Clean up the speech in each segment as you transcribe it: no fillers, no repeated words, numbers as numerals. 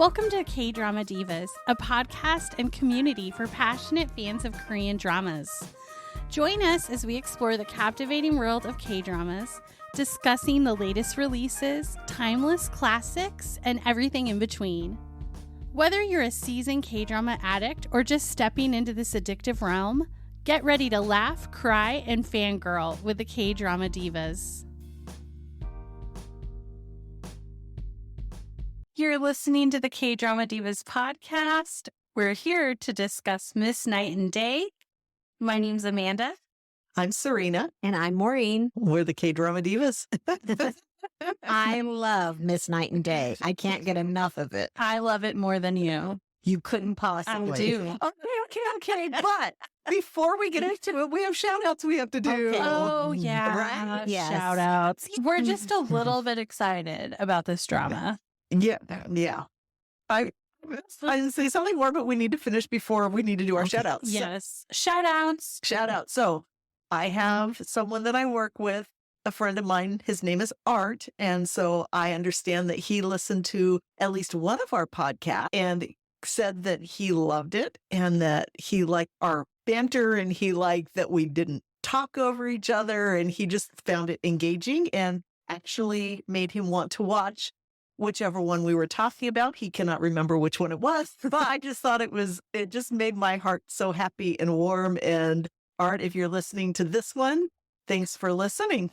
Welcome to K Drama Divas, a podcast and community for passionate fans of Korean dramas. Join us as we explore the captivating world of K-dramas, discussing the latest releases, timeless classics, and everything in between. Whether you're a seasoned K-drama addict or just stepping into this addictive realm, get ready to laugh, cry, and fangirl with the K Drama Divas. You're listening to the K Drama Divas podcast. We're here to discuss Miss Night and Day. My name's Amanda. I'm Serena. And I'm Maureen. We're the K Drama Divas. I love Miss Night and Day. I can't get enough of it. I love it more than you. You couldn't possibly. I do. Okay. But before we get into it, we have shout outs we have to do. Okay. Oh, yeah. Right? Yes. Shout outs. We're just a little bit excited about this drama. Yeah. I didn't say something more, but we need to finish before we need to do our shout outs. Yes. Shout outs. Shout out. So I have someone that I work with, a friend of mine. His name is Art. And so I understand that he listened to at least one of our podcasts and said that he loved it and that he liked our banter and he liked that we didn't talk over each other. And he just found it engaging and actually made him want to watch whichever one we were talking about. He cannot remember which one it was, but I just thought it just made my heart so happy and warm. And Art, if you're listening to this one, thanks for listening.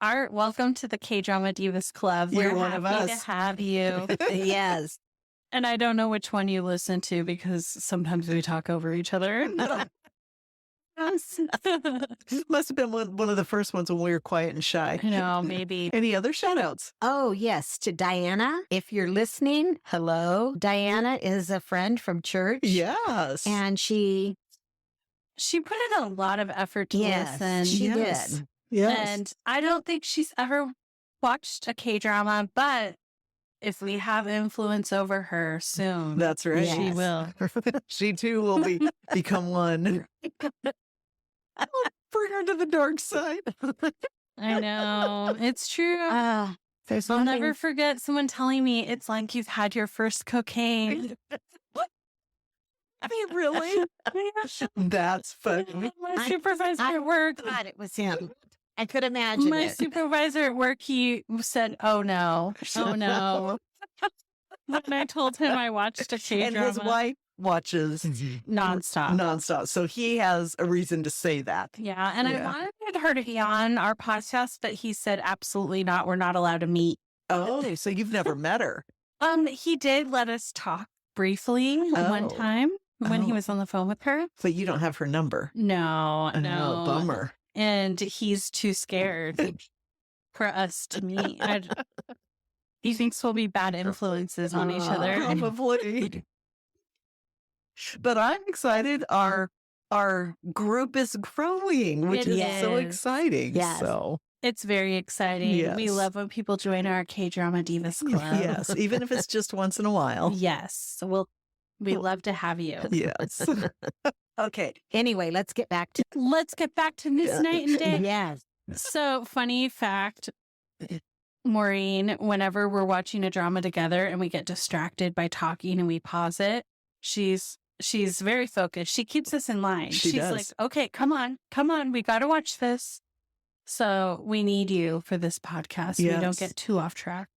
Art, welcome to the K Drama Divas Club. You're We're one happy of us. to have you. Yes. And I don't know which one you listen to because sometimes we talk over each other. Must have been one of the first ones when we were quiet and shy. I know, maybe. Any other shout outs? Oh, yes. To Diana. If you're listening, hello. Diana is a friend from church. Yes. And she She put in a lot of effort to listen. she Yes. did. Yes. And I don't think she's ever watched a K-drama, but if we have influence over her soon, That's right. she Yes. will. She too will become one. Bring her to the dark side. I know. It's true. There's I'll one never thing- forget someone telling me it's like you've had your first cocaine. I mean, really? That's funny. My supervisor at work, God, it was him. I could imagine my it. supervisor at work, he said, "Oh no, oh no." When I told him I watched a And his K-drama wife watches nonstop. nonstop. So he has a reason to say that. Yeah, and Yeah. I wanted her to be on our podcast, but he said absolutely not. We're not allowed to meet. Oh, so you've never met her. He did let us talk briefly one Oh. time when he Oh. was on the phone with her. But you don't have her number. No, Oh, no. bummer. And he's too scared for us to meet. He thinks we'll be bad influences on each other. Probably. But I'm excited. Our group is growing, which It is so is. Exciting. Yes. So It's very exciting. We Yes. love when people join our K Drama Divas Club. yes, even if it's just once in a while. Yes. So we love to have you. Yes. Okay. Anyway, let's get back to Let's get back to Miss Night and Day. Yes. So, funny fact, Maureen, whenever we're watching a drama together and we get distracted by talking and we pause it, she's very focused. She keeps us in line. She She's does. like, okay, come on, we got to watch this. So we need you for this podcast. We don't Yes. get too off track.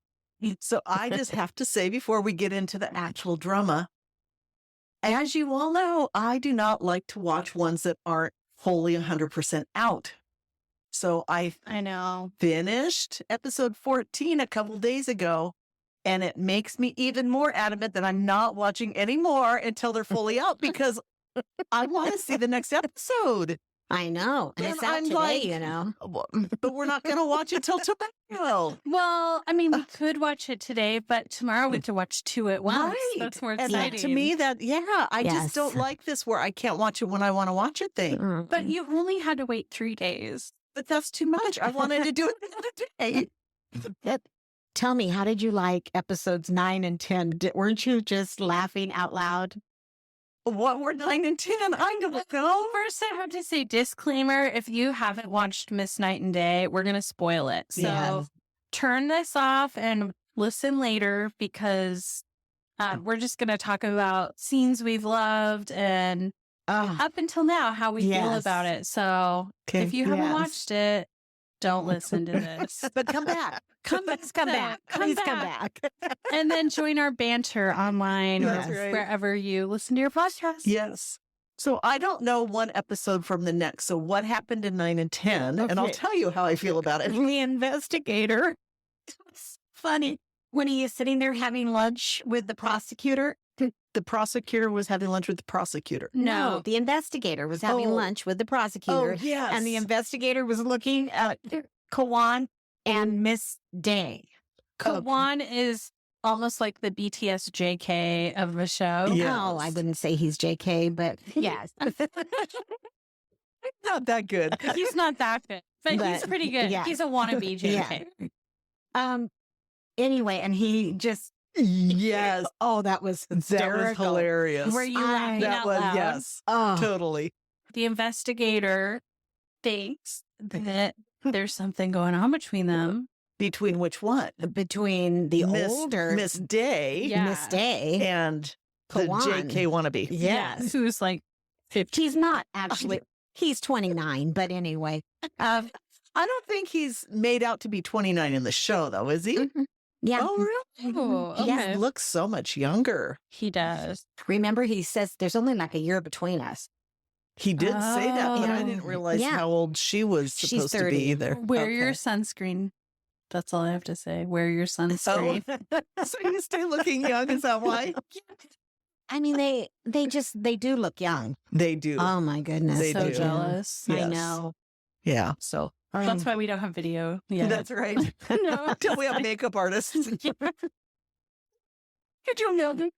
So I just have to say before we get into the actual drama, as you all know, I do not like to watch ones that aren't wholly 100% out. So I I know. finished episode 14 a couple days ago, and it makes me even more adamant that I'm not watching anymore until they're fully out because I want to see the next episode. I know. And And it's out I'm today, like- you know. But we're not going to watch it till tomorrow. Well, I mean, we could watch it today, but tomorrow we have to watch two at once. Right. That's more And exciting. to me, I Yes. just don't like this where I can't watch it when I want to watch it thing. But you only had to wait 3 days. But that's too much. I wanted to do it the other day. Tell me, how did you like episodes 9 and 10? Weren't you just laughing out loud? What were 9 and 10? I don't know. First, I have to say disclaimer. If you haven't watched Miss Night and Day, we're going to spoil it. So Yes. turn this off and listen later because We're just going to talk about scenes we've loved and up until now, how we feel about it. So if you haven't watched it, don't listen to this. But come back. Please come back. And then join our banter online or wherever you listen to your podcast. Yes. So I don't know one episode from the next. So what happened in 9 and 10? And I'll tell you how I feel about it. The investigator. It's funny. When he is sitting there having lunch with the prosecutor. The prosecutor was having lunch with the prosecutor. No, the investigator was having lunch with the prosecutor. Oh, yes. And the investigator was looking at Kawan and Miss Day. Kawan is almost like the BTS JK of the show. Yes. No, I wouldn't say he's JK, but yes. Not that good. He's not that good, but he's pretty good. Yeah. He's a wannabe JK. Yeah. Anyway, and he just Yes. Oh, that was hysterical. That was hilarious. Were you laughing That out was, loud? yes. Oh, Totally. The investigator thinks that there's something going on between them. Between which one? between the Miss, older Miss Day Yeah. Miss Day. and the Kawan. JK wannabe. Yes. Who's like 50. He's not actually. He's 29, but anyway. I don't think he's made out to be 29 in the show, though, is he? Mhm. Yeah. Oh, really? Oh, He okay. looks so much younger. He does. Remember, he says there's only like a year between us. He did say that, but I Oh. didn't realize Yeah. how old she was She's supposed to 30. be either. Wear your Okay. sunscreen. That's all I have to say. Wear your sunscreen. So you stay looking young, is that why? I mean, they do look young. They do. Oh my goodness. They So do. jealous. I Yes. know. Yeah. So That's why we don't have video. Yeah. that's right. No. Until we have makeup artists. Could you know?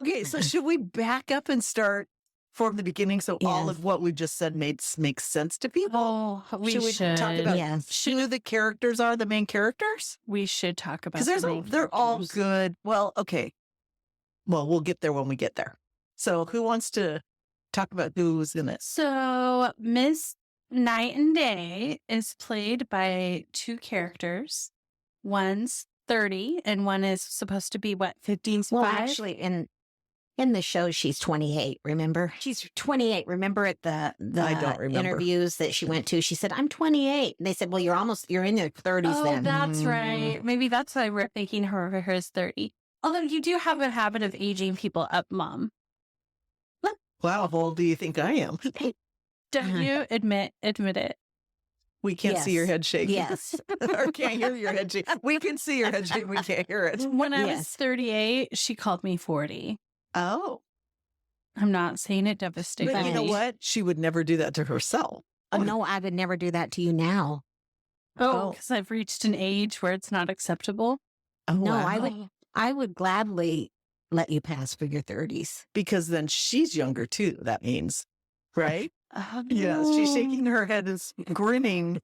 Okay, so should we back up and start from the beginning so all Yes. of what we just said makes sense to people? Oh, we Should should. we talk about Yes. who the characters are, the main characters? We should talk about Because the main they're all characters. good. Well, okay. Well, we'll get there when we get there. So who wants to talk about who's in it? So Miss Night and Day is played by two characters. One's 30 and one is supposed to be what, 15? Well, actually, in the show, she's 28. Remember, she's 28. Remember at the I don't remember. interviews that she went to, she said, "I'm 28." And they said, "Well, you're in your 30s Oh, then." that's Mm. right. Maybe that's why we're thinking her is 30. Although you do have a habit of aging people up, Mom. Wow, how old do you think I am? Don't you admit it? We can't see your Yes. head shake. Yes. Or can't hear your head shake. We can see your head shake. We can't hear it. When I was Yes. 38, she called me 40. Oh. I'm not saying it devastatingly. But you know what? She would never do that to herself. No, I would never do that to you now. Oh, because I've reached an age where it's not acceptable. Oh, No, wow. I would gladly let you pass for your 30s. Because then she's younger too, that means. Right? Yes. She's shaking her head and grinning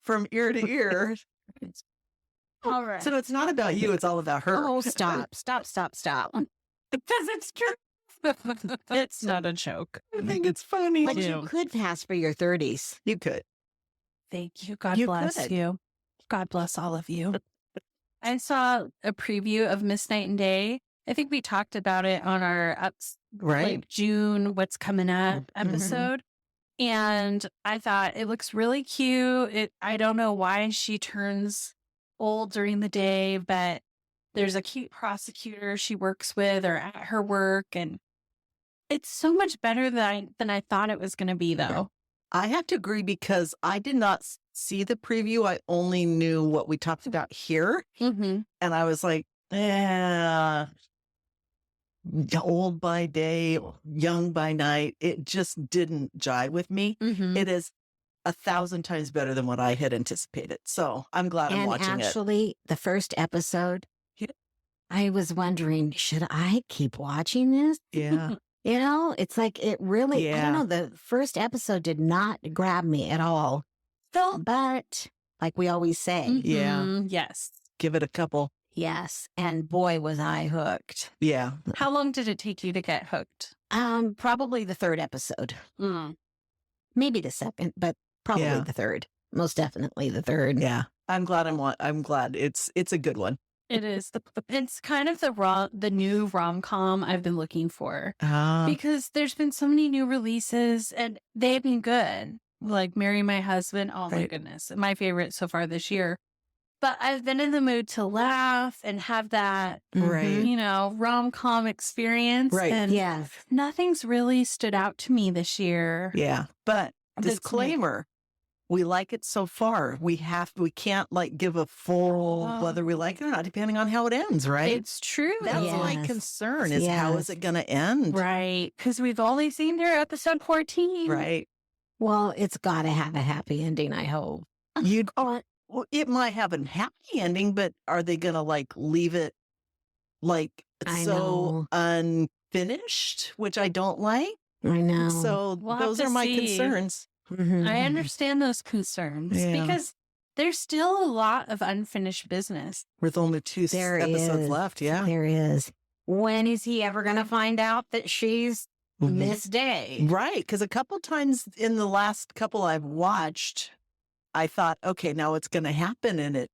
from ear to ear. All right. So it's not about you, it's all about her. Oh, stop. Because it's true. It's not a joke. I think it's funny. But Yeah. you could pass for your 30s. You could. Thank you. God You bless could. you. God bless all of you. I saw a preview of Miss Night and Day. I think we talked about it on our Right. like June, what's coming up Mhm. episode. And I thought it looks really cute. I don't know why she turns old during the day, but there's a cute prosecutor she works with or at her work. And it's so much better than I thought it was going to be, though. I have to agree because I did not see the preview. I only knew what we talked about here. Mm-hmm. And I was like, old by day, young by night. It just didn't jive with me. Mm-hmm. It is 1,000 times better than what I had anticipated. So I'm glad I'm And watching actually, the first episode, Yeah. I was wondering, should I keep watching this? it. Yeah. You know, it's like it really, I Yeah. don't know, the first episode did not grab me at all. But like we always say, Yeah. Mhm. Yes. Give it a couple. yes. And boy, was I hooked. Yeah. How long did it take you to get hooked? Probably the third episode. Maybe the second, but probably Yeah. the third. Most definitely the third. Yeah. I'm glad I'm glad it's a good one. It is. It's kind of the new rom-com I've been looking for because there's been so many new releases and they've been good. Like Marry My Husband. Oh my Right. goodness. My favorite so far this year. But I've been in the mood to laugh and have that, Right. you know, rom-com experience. Right. And Yes. nothing's really stood out to me this year. Yeah. But That's me. disclaimer, we like it so far. We can't like give a full whether we like it or not, depending on how it ends, right? It's true. That's though. my Yes. concern is how is Yes. it going to end? Right. Because we've only seen their episode 14. Right. Well, it's got to have a happy ending, I hope. You well, it might have a happy ending, but are they going to like leave it like I so unfinished, which I don't like? I know. So We'll have those to are my see. concerns. Mhm. I understand those concerns Yeah. because there's still a lot of unfinished business. With only two There episodes is. left. Yeah. There is. When is he ever going to find out that she's Mhm. Miss Day? Right. Because a couple times in the last couple I've watched, I thought, okay, now it's going to happen. And it.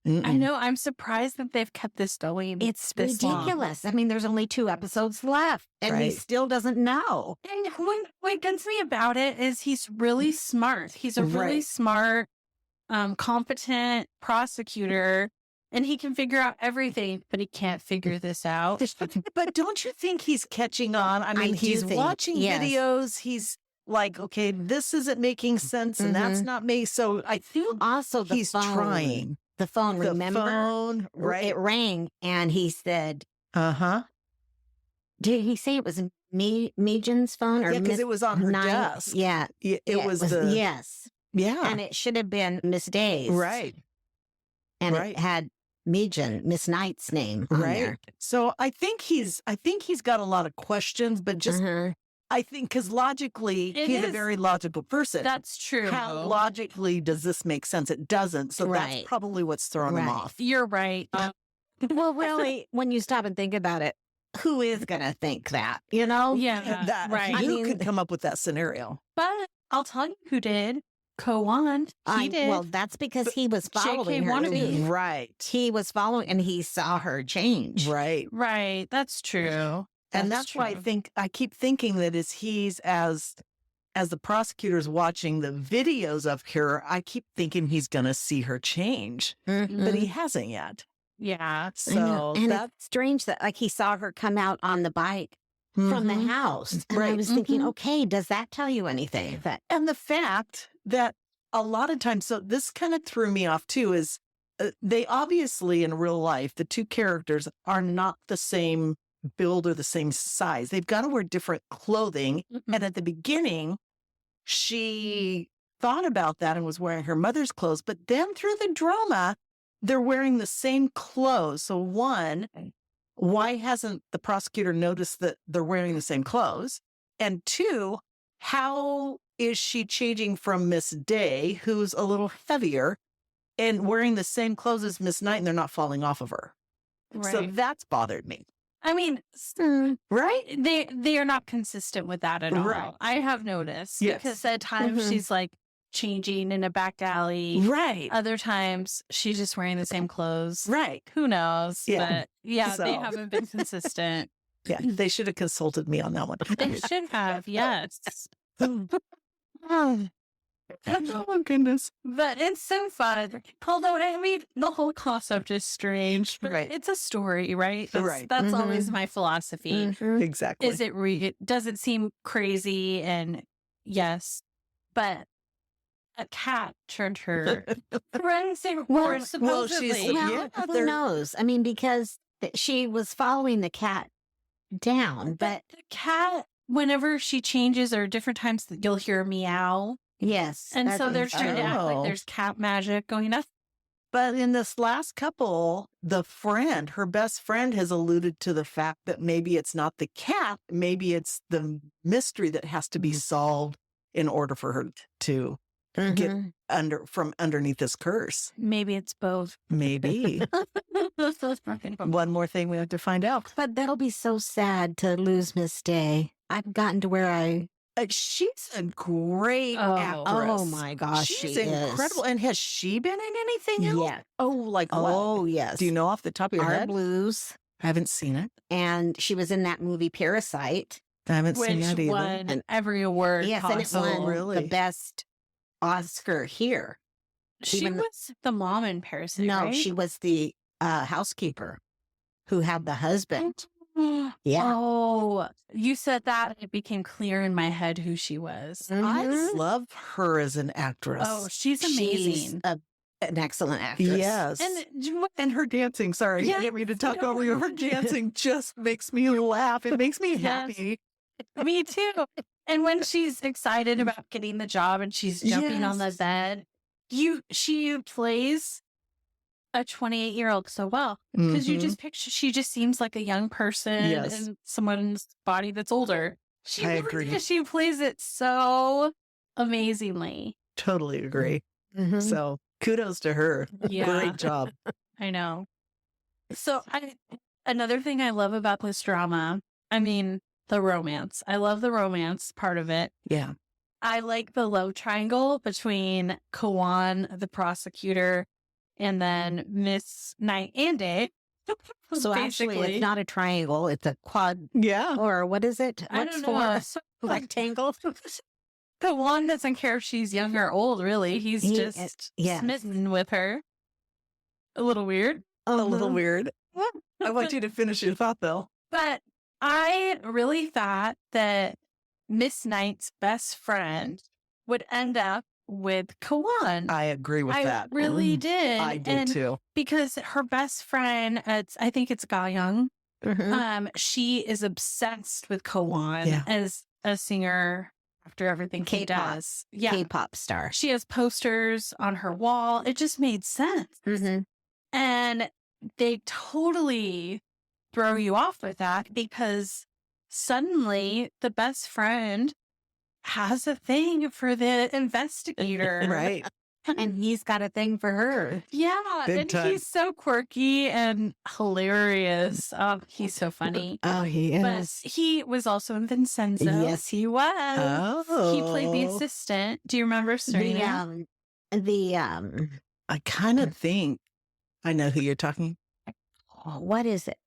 I Mm-mm. know. I'm surprised that they've kept this going. It's this long. ridiculous. I mean, there's only 2 episodes left, and he Right. still doesn't know. And what gets me about it is he's really smart. He's a really Right. smart, competent prosecutor, and he can figure out everything, but he can't figure this out. But don't you think he's catching on? I mean, do he's think, watching yes. videos. He's like, okay, this isn't making sense, and that's not me. So I think Also, the he's phone. trying. The phone, The remember? phone, right? It rang, and he said, Uh-huh. did he say it was Mejan's phone? Or Yeah, because it was on her Nine- desk. Yeah. It yeah, was the, Yes. yeah. And it should have been Miss Day's. Right. And right. it had Mejan, Miss Knight's name on Right. there. So I think he's got a lot of questions, but just, Uh-huh. I think because logically, It he's a is. very logical person. That's true. How logically does this make sense? It doesn't. So Right. that's probably what's throwing him Right. off. You're right. Well, really, when you stop and think about it, who is going to think that, you know? Yeah, That right. Who I mean- could come up with that scenario? But I'll tell you who did. Kawan. He did. Well, that's because he was following JK her. wannabe. Too. Right. He was following, and he saw her change. Right. Right. That's true. And that's why I keep thinking that he's as the prosecutor's watching the videos of her, I keep thinking he's going to see her change, Mhm. but he hasn't yet. Yeah. I know. So And that it's strange that, like, he saw her come out on the bike from the Mhm. house. And I Right. was thinking, Mhm. okay, does that tell you anything? That And the fact that a lot of times, so this kind of threw me off too, is they obviously in real life, the two characters are not the same build or the same size. They've got to wear different clothing. Mhm. And at the beginning, she thought about that and was wearing her mother's clothes. But then through the drama, they're wearing the same clothes. So one, why hasn't the prosecutor noticed that they're wearing the same clothes? And two, how is she changing from Miss Day, who's a little heavier, and wearing the same clothes as Miss Knight, and they're not falling off of her? Right. So that's bothered me. I mean, Right? they are not consistent with that at all. Right. I have noticed Yes. because at times Mhm. she's like changing in a back alley. Right. Other times she's just wearing the same clothes. Right. Who knows? Yeah. But yeah, they So. haven't been consistent. Yeah. They should have consulted me on that one. They should have, yes. Oh, my goodness. But it's so fun. Although, I mean, the whole concept is strange. But Right. it's a story, right? That's, Right. That's Mhm. always my philosophy. Mhm. Exactly. Is it does it seem crazy? And yes, but a cat turned her crazy. Well, supposedly. she's- Well, Yeah, who they're- knows? I mean, because she was following the cat down, but the cat, whenever she changes or different times, you'll hear a meow. yes. And that's so they're trying to act Oh. like there's cat magic going on. But in this last couple, her best friend has alluded to the fact that maybe it's not the cat, maybe it's the mystery that has to be solved in order for her to get Mhm. from underneath this curse. Maybe it's both. Maybe. One more thing we have to find out. But that'll be so sad to lose Miss Day. I've gotten to where I She's a great Oh. actress. Oh my gosh, She's she incredible. is. And has she been in anything else? Yeah. Oh, like what? Oh, yes. Do you know off the top of your Our head? Blues. I haven't seen it. And she was in that movie Parasite. I haven't seen Which that either. won every award Yes, and it possible. won really? the best Oscar here. She even the- was the mom in Parasite, No, right? she was the housekeeper who had the husband. Yeah. Oh, you said that and it became clear in my head who she was. I Mhm. love her as an actress. Oh, she's She's amazing. an excellent actress. Yes. And her dancing, sorry, Yeah, I didn't mean to talk no. over you. Her dancing just makes me laugh. It makes me Yes. happy. Me too. And when she's excited about getting the job and she's jumping on the Yes. bed, she plays a 28-year-old so well because you Mhm. just picture she just seems like a young person Yes. in someone's body that's older. She I really agree. does. She plays it so amazingly. Totally agree. Mhm. So kudos to her. Yeah. Great job. I know. So another thing I love about this drama, I mean, the romance. I love the romance part of it. Yeah. I like the love triangle between Kawan, the prosecutor, and then Miss Knight and Day. So actually, it's not a triangle; it's a quad, Yeah. or what is it? I What's don't know. for rectangle? Kawan doesn't care if she's young or old, really. He's He just is- yes. smitten with her. A little weird. A little Uh-huh. weird. I want you to finish your thought though. But I really thought that Miss Knight's best friend would end up with Kawan. I agree with I that. really did. I did and too. because her best friend, I think it's Ga Young. Mhm. She is obsessed with Kawan Yeah. as a singer after everything he K-pop. does. Yeah. K-pop star. She has posters on her wall. It just made sense. Mhm. And they totally throw you off with that because suddenly the best friend has a thing for the investigator. Right. And he's got a thing for her. Yeah. Big and time. he's so quirky and hilarious. Oh, he's so funny. Oh, he But is. he was also in Vincenzo. Yes, he was. He played the Oh. assistant. Do you remember Serena? I kind of think I know who you're talking. What is it?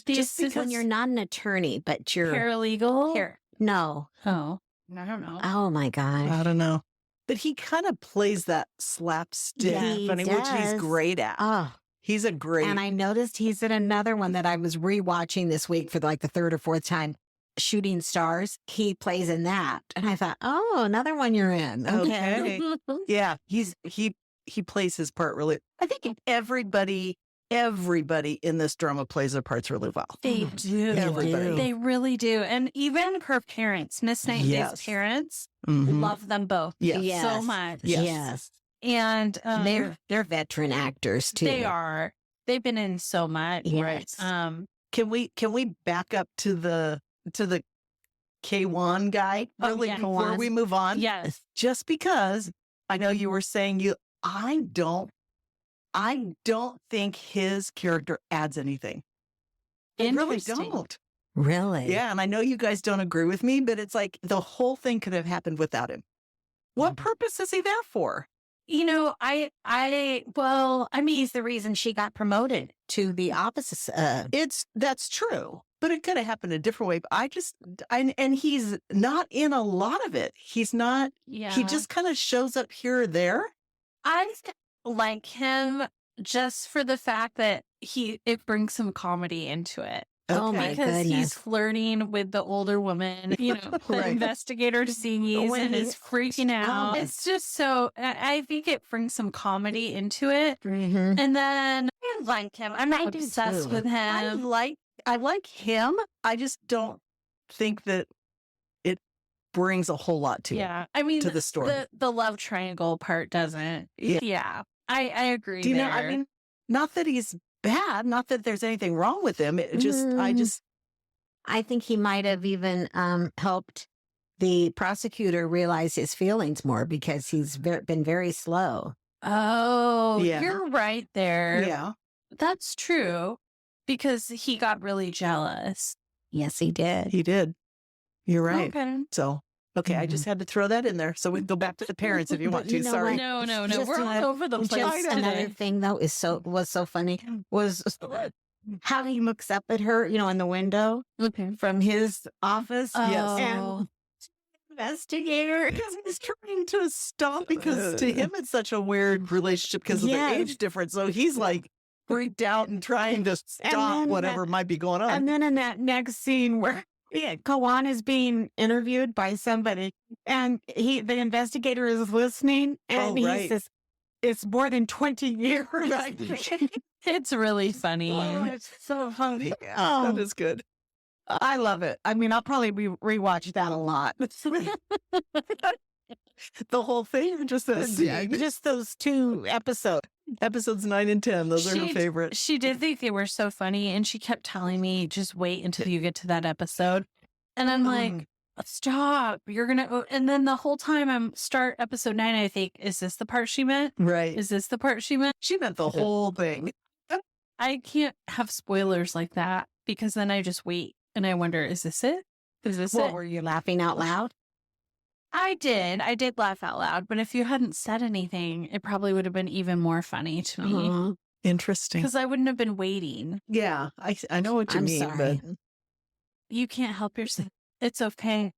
The Just when assistant you're not an attorney, but you're paralegal. here. No. Oh, I don't know. Oh my I gosh. don't know. But he kind of plays that slapstick He funny, which he's does. great at. Oh, He's a great. and I noticed he's in another one that I was rewatching this week for like the third or fourth time. Shooting Stars. He plays in that, and I thought, oh, another one you're in. Okay. Yeah, he plays his part really. I think everybody in this drama plays their parts really well. They do. Everybody. They really do. And even her parents, Miss Knight's Yes. parents, Mhm. love them both Yes. Yes. so much. Yes. Yes. And They're veteran actors too. they are. They've been in so much. Yes. Can we back up to the K1 guy Oh, really yeah. before K1. we move on? Yes. Just because I know you were saying I don't think his character adds anything. I really Interesting. don't. Really? Yeah, and I know you guys don't agree with me, but it's like the whole thing could have happened without him. What purpose is he there for? You know, I mean, He's the reason she got promoted to the opposite. That's true, but it could have happened a different way. But and he's not in a lot of it. He's not. yeah. He just kind of shows up here or there. I like him just for the fact that it brings some comedy into it. Oh my Because he's goodness. flirting with the older woman, the Right. investigator sees When and he- is freaking out. Oh. It's just so, I think it brings some comedy into it. Mhm. And then I like him. I'm not I do obsessed too. with I him. like him. I just don't think that it brings a whole lot to it. Yeah. I mean, to the story. The love triangle part doesn't. Yeah. Yeah. I agree. Do you know? there. I mean, not that he's bad. Not that there's anything wrong with him. It just, I Mm. just, I think he might have even helped the prosecutor realize his feelings more because he's been very slow. Oh, Yeah. you're right there. yeah. That's true because he got really jealous. Yes, he did. He did. You're right. Okay. So Okay, I just had to throw that in there so we can go back to the parents if you want But you to. know Sorry. what? No. Just We're all over the place Just another today. thing though was so funny was how he looks up at her, in the window Okay. from his office. Yes. Oh. Investigator. Because he's trying to stop because to him it's such a weird relationship because of the Yes. age difference. So he's like freaked out and trying to stop then whatever might be going on. And then in that next scene where Kawan is being interviewed by somebody and the investigator is listening and Oh, he right. says, it's more than 20 years. Right. It's really funny. Oh, it's so funny. That Oh, is good. I love it. I mean, I'll probably rewatch that a lot. The whole thing or just that scene? Just those 2 episodes. Episodes 9 and 10. Those are her favorite. She did think they were so funny, and she kept telling me, just wait until you get to that episode. And I'm like, stop. You're going to. And then the whole time I'm start episode 9, I think, is this the part she meant? Right. Is this the part she meant? She meant the whole thing. I can't have spoilers like that because then I just wait and I wonder, is this it? Is this What, it? were you laughing out loud? I did laugh out loud, but if you hadn't said anything, it probably would have been even more funny to me Uh-huh. Interesting. because I wouldn't have been waiting. Yeah, I know what you I'm mean, sorry. but You can't help yourself. It's okay.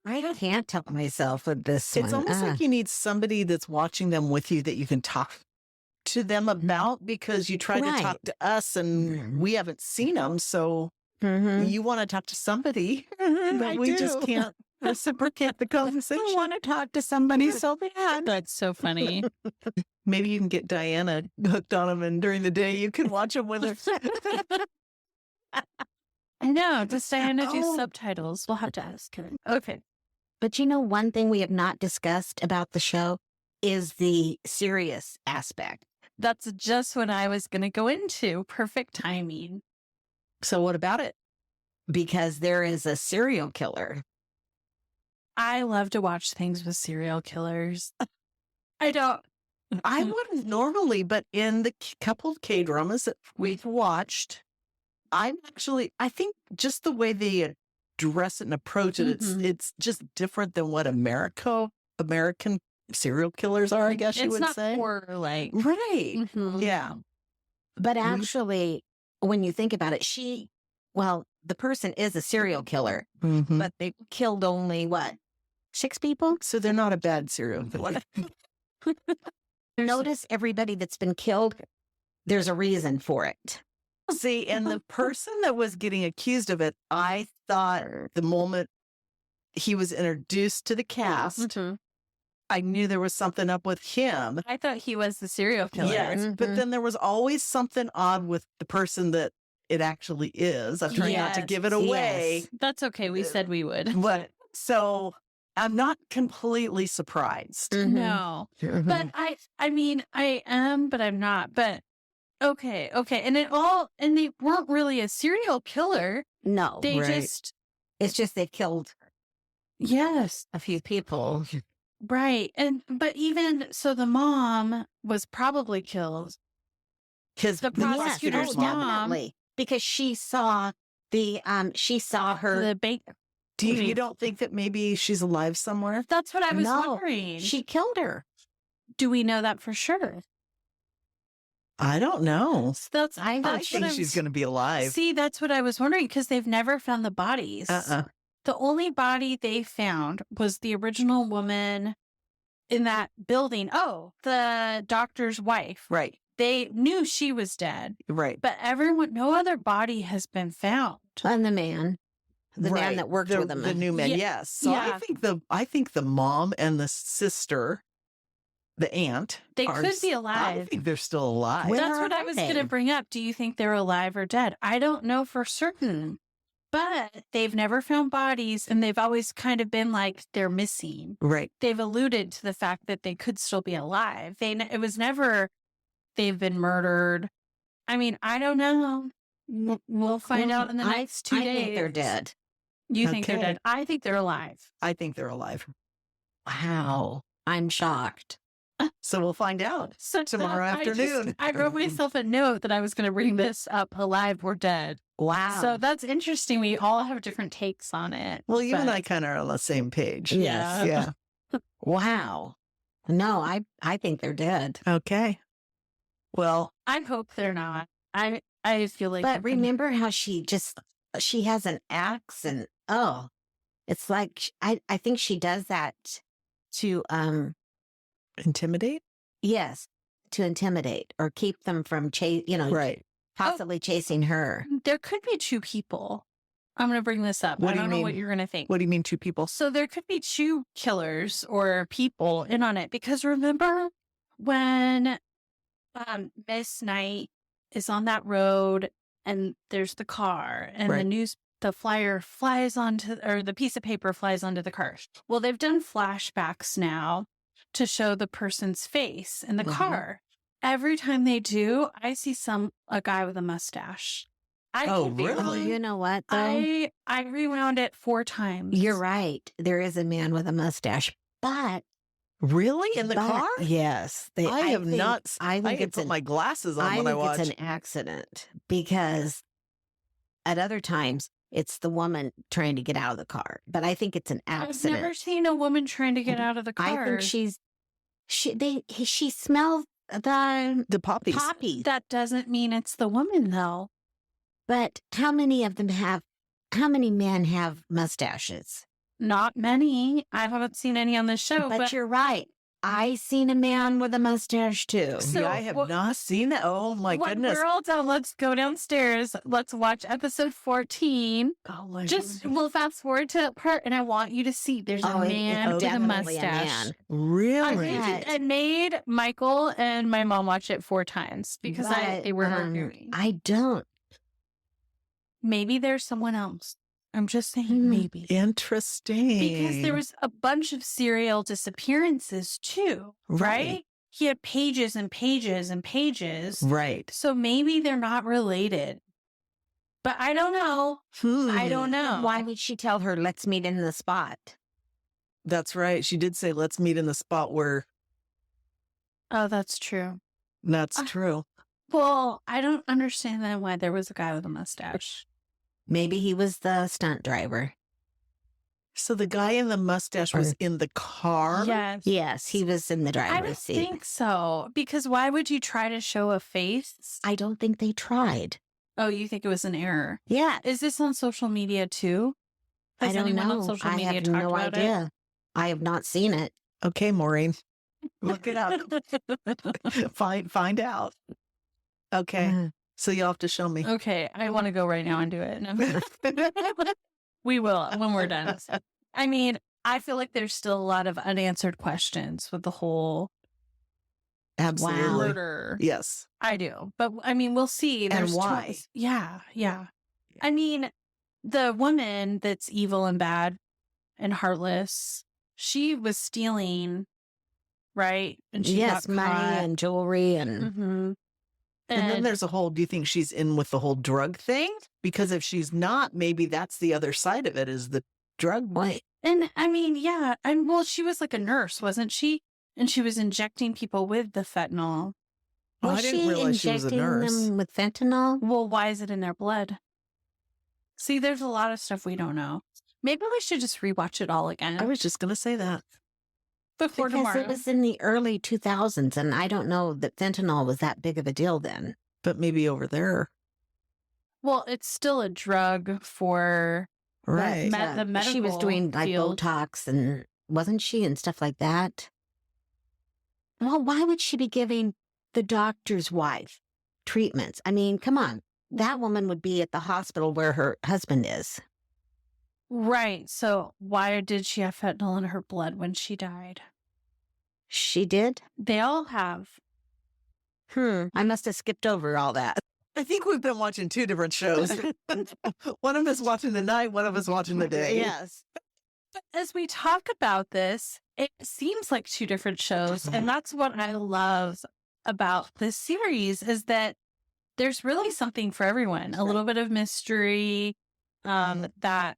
I can't help myself with this it's one. almost like you need somebody that's watching them with you that you can talk to them about because you try to Right. talk to us and we haven't seen them. So Mhm. you want to talk to somebody, I but we just do. can't reciprocate the I conversation. want to talk to somebody so bad. That's so funny. Maybe you can get Diana hooked on them and during the day you can watch them with her. I know. Does Diana do Oh. subtitles? We'll have to ask her. Okay. But one thing we have not discussed about the show is the serious aspect. That's just what I was going to go into. Perfect timing. So what about it? Because there is a serial killer. I love to watch things with serial killers. I don't. I wouldn't normally, but in the couple of K-dramas that we've watched, I think just the way they address it and approach it, it's just different than what American serial killers are, I guess you It's would not say. horror like. Right. Mhm. Yeah. But actually, when you think about it, the person is a serial killer, Mhm. but they killed only 6 people? So they're not a bad serial killer. Notice everybody that's been killed, there's a reason for it. See, and the person that was getting accused of it, I thought the moment he was introduced to the cast, Mhm. I knew there was something up with him. I thought he was the serial killer. Yes, but Mhm. then there was always something odd with the person that it actually is. I'm trying not to Yes, give it away, yes. That's okay. We said we would. but so I'm not completely surprised. Mm-hmm. No. But I mean, I am, but I'm not. But okay. And and they weren't really a serial killer. No, They Right. just, it's just they killed yes, a few people. right. But even so, the mom was probably killed. His The prosecutor's yes, mom. definitely, because she saw her. The bank. you don't think that maybe she's alive somewhere? That's what I was No, wondering. she killed her. Do we know that for sure? I don't know. So that's I that's I what think I'm- she's going to be alive. See, that's what I was wondering because they've never found the bodies. The only body they found was the original woman in that building. Oh, the doctor's wife. Right. They knew she was dead, Right. but no other body has been found. And the man Right. that worked the, with him. the new man. Yeah. Yes. So Yeah. I think the mom and the sister, the aunt, They are could be I alive. think they're still alive. Where That's are what I was they? going to bring up. Do you think they're alive or dead? I don't know for certain, but they've never found bodies and they've always kind of been like they're missing. Right. They've alluded to the fact that they could still be alive. It was never they've been murdered. I mean, I don't know. We'll find out in the next 2 I days. think they're dead. You think they're Okay. dead? I think they're alive. I think they're alive. Wow. I'm shocked. So we'll find out So tomorrow afternoon. I wrote myself a note that I was going to bring this up, alive or dead. Wow. So that's interesting. We all have different takes on it. Well, you and but- I kind of are on the same page. Yes. Yeah. Wow. No, I think they're dead. Okay. Well, I hope they're not. I feel like. But remember how she has an axe and it's like I think she does that to intimidate? yes, to intimidate or keep them from Right. possibly chasing her. there could be two people. I'm going to bring this up. What I do you don't know what mean? you're going to think. What do you mean two people? So there could be two killers or people in on it because remember when Miss Knight is on that road and there's the car and Right. the flyer flies onto, or the piece of paper flies onto the car. Well, they've done flashbacks now to show the person's face in the Mhm. car. Every time they do, I see a guy with a mustache. I Oh, could be really? Oh, wrong. you know what though? I rewound it 4 times. You're right. There is a man with a mustache, but Really? In the but- car? Yes, I have think- not. I I think had it's put my glasses on I when I think watched. it's an accident because at other times it's the woman trying to get out of the car. But I think it's an I've accident. never seen a woman trying to get out of the car. I think she smells the the poppies. poppy. That doesn't mean it's the woman, though. But how many men have mustaches? Not many. I haven't seen any on this show. But you're right. I seen a man with a mustache too. So yeah, I have what- not seen that. Oh my when goodness. we're all done, let's go downstairs. Let's watch episode 14. Oh my We'll fast forward to that part, and I want you to see there's a man it's with a definitely mustache. man. I Really? think it made Michael and my mom watch it 4 times because But, they were arguing. I don't. Maybe there's someone else. I'm just saying, Hmm. maybe. Interesting. Because there was a bunch of serial disappearances too, right? He had pages and pages and pages. Right. So maybe they're not related. But I don't know. I don't know. Why would she tell her, let's meet in the spot? That's right. She did say, let's meet in the spot where Oh, that's true. that's true. Well, I don't understand then why there was a guy with a mustache. Maybe he was the stunt driver. So the guy in the mustache was in the car? Yes. Yes, he was in the I don't driver's seat. think so. Because why would you try to show a face? I don't think they tried. Oh, you think it was an error? Yeah, Is this on social media too? I Has don't anyone know. on social I media have talked no about idea. I have not seen it. Okay, Maureen. Look it up. find out. Okay. Mm. So you'll have to show me. Okay, I want to go right now and do it. We will when we're done. I mean, I feel like there's still a lot of unanswered questions with the whole Absolutely. murder. Yes. I do. But I mean, we'll see. And why? Yeah, yeah. I mean, the woman that's evil and bad and heartless, she was stealing, right? And she Yes, got money caught. and jewelry and hmm And then there's a whole, do you think she's in with the whole drug thing? Because if she's not, maybe that's the other side of it is the drug. what? And I mean, yeah. And well, she was like a nurse, wasn't she? And she was injecting people with the fentanyl. Oh, Was I didn't she realize she was a injecting nurse. them with fentanyl? Well, why is it in their blood? See, there's a lot of stuff we don't know. Maybe we should just rewatch it all again I was just going to say that. before Because tomorrow. it was in the early 2000s, and I don't know that fentanyl was that big of a deal then. But maybe over there. Well, it's still a drug for Right. the She was medical doing like field. Botox, and wasn't she, and stuff like that? Well, why would she be giving the doctor's wife treatments? I mean, come on. That woman would be at the hospital where her husband is. Right. So why did she have fentanyl in her blood when she died? She did? They all have. I must have skipped over all that. I think we've been watching 2 different shows. One of us watching the night, one of us watching the day. Yes. But as we talk about this, it seems like 2 different shows. And that's what I love about this series is that there's really something for everyone. A little bit of mystery, that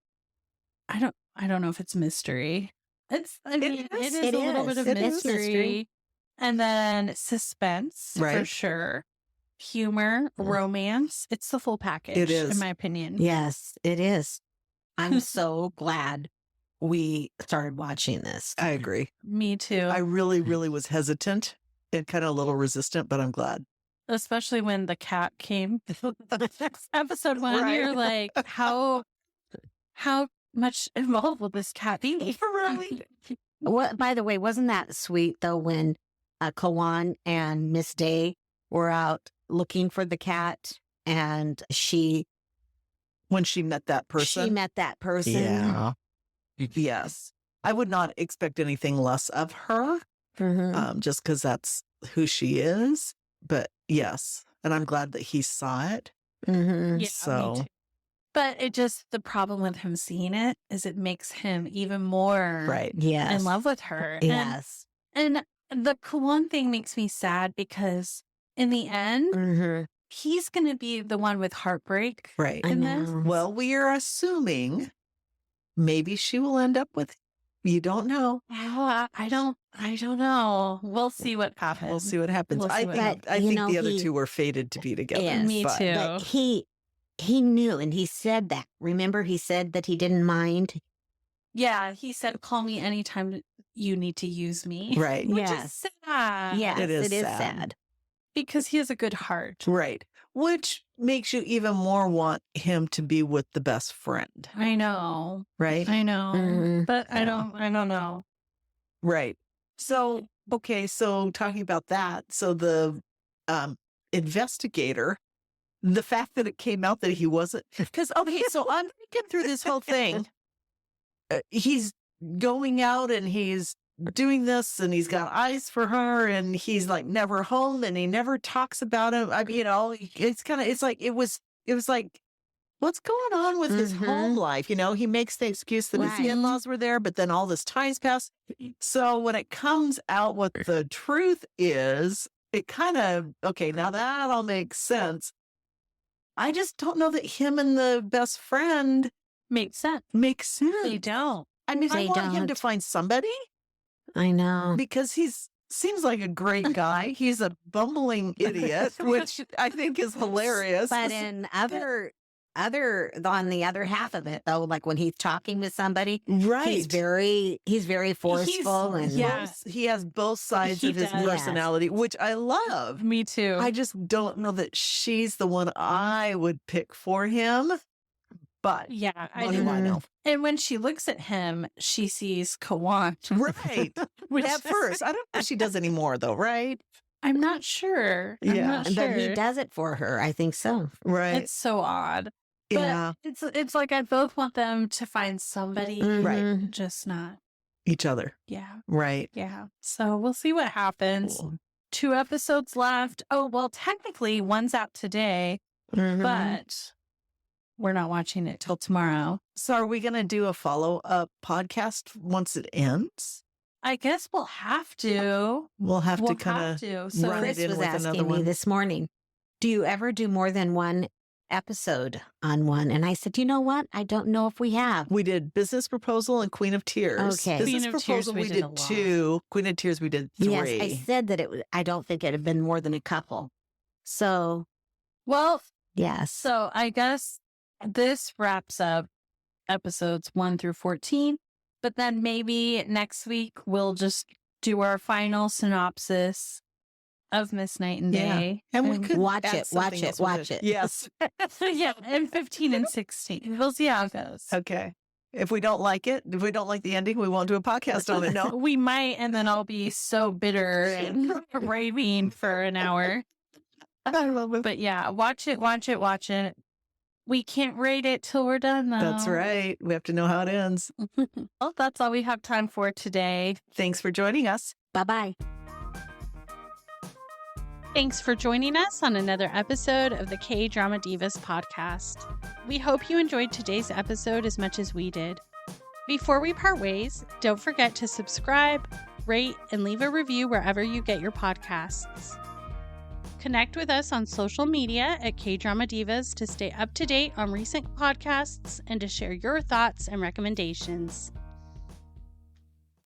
I don't know if it's mystery. It is a little bit of It is mystery. And then suspense, for Right. sure. Humor, romance. It's the full package, It is. in my opinion. Yes, it is. I'm so glad we started watching this. I agree. Me too. I really, really was hesitant and kind of a little resistant, but I'm glad. Especially when the cat came. Episode 1, Right. you're like, how much involved will this cat be? Right. What, by the way, wasn't that sweet though when Kawan and Miss Day were out looking for the cat and When she met that person. she met that person? Yeah. Yes. I would not expect anything less of her, Mhm. just because that's who she is. But yes. And I'm glad that he saw it. Mhm. Yeah, So- me too. But the problem with him seeing it is it makes him even more Right. Yes. in love with her. Yes. And the Kawan thing makes me sad because in the end, Mhm. he's going to be the one with heartbreak. Right. I in this? know. Well, we are assuming maybe she will end up with, you don't know. I don't know. We'll see what happens. We'll see what happens. We'll see I what think, happens. I You think know, the other he- two were fated to be together. Yes, Me but- too. But he knew, and he said that. Remember, he said that he didn't mind. Yeah, he said, call me anytime you need to use me. Right. Which Yes. is sad. Yes, It is sad. sad. Because he has a good heart. Right. Which makes you even more want him to be with the best friend. I know. Right. I know. Mhm. But I Yeah. don't know. Right. So, okay. So talking about that, so the investigator, the fact that it came out that he wasn't, because, okay, so I'm thinking through this whole thing. He's going out and he's doing this and he's got eyes for her and he's like never home and he never talks about him. I mean, it's like, it was like, what's going on with his home Mhm. life? He makes the excuse that Right. his in-laws were there, but then all this time's passed. So when it comes out what the truth is, it kind of, okay, now that all makes sense. I just don't know that him and the best friend Makes sense. makes sense. They don't. I mean, I They want him to don't. find somebody I know. because seems like a great guy. He's a bumbling idiot, which I think is hilarious. But in on the other half of it, though, like when he's talking with somebody, right. he's very forceful and yeah. He has both sides He of his does. personality, which I love. Me too. I just don't know that she's the one I would pick for him. But yeah. what do I know? And when she looks at him, she sees Kawan. Right. Which At first. I don't know if she does anymore, though, right? I'm not sure. I'm Yeah. not sure. but he does it for her. I think so. Right. It's so odd. But Yeah. it's like I both want them to find somebody, Right. Mhm. just not. Each other. Yeah. Right. Yeah. So we'll see what happens. Cool. 2 episodes left. Oh, well, technically one's out today, Mhm. but we're not watching it till tomorrow. So are we going to do a follow-up podcast once it ends? I guess we'll have to. We'll have We'll to kind have of to. So run it Chris in was with another asking me one. this morning, do you ever do more than one episode on one? And I said, you know what? I don't know if we have. We did Business Proposal and Queen of Tears. Okay. Business Queen of Tears Proposal we we did did a lot. 2. Queen of Tears we did 3. Yes, I said that I don't think it had been more than a couple. So, well, yes. so I guess this wraps up episodes 1 through 14. But then maybe next week we'll just do our final synopsis of Miss Night and Yeah. Day. And we could Watch add it, something watch it, else with watch it. Yes. yeah, and 15 and 16. We'll see how it goes. Okay. If we don't like it, if we don't like the ending, we won't do a podcast on it. No. We might, and then I'll be so bitter and raving for an hour. I love it. But yeah, watch it. We can't rate it till we're done, though. That's right. We have to know how it ends. Well, that's all we have time for today. Thanks for joining us. Bye-bye. Thanks for joining us on another episode of the K Drama Divas podcast. We hope you enjoyed today's episode as much as we did. Before we part ways, don't forget to subscribe, rate, and leave a review wherever you get your podcasts. Connect with us on social media at K Drama Divas to stay up to date on recent podcasts and to share your thoughts and recommendations.